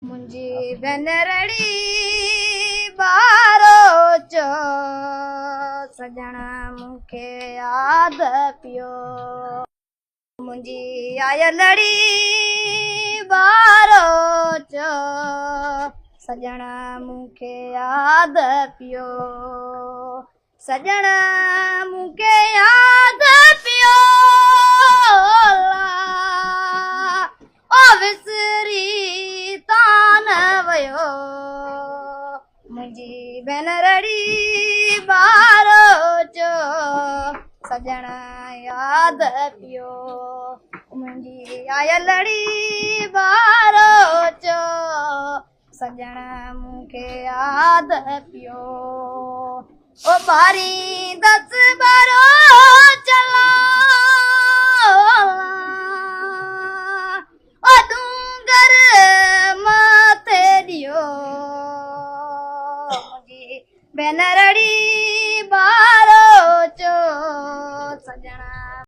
मुंहिंजी भेनरड़ी बारो चो सजण मूंखे यादि पियो। मुंहिंजी आयलड़ी बारो चो सजण मूंखे यादि पियो। सजण मूंखे यादि पियो ओ विसरी तान वयो। मुंहिंजी भेनरड़ी बारो चो सजण यादि पियो। मुंहिंजी आयलड़ी बारो चो सजण मूंखे यादि पियो। ओ बारी दस बारो चला ओ डूंगर मथे ॾियो। मुंहिंजी भेनरड़ी बारो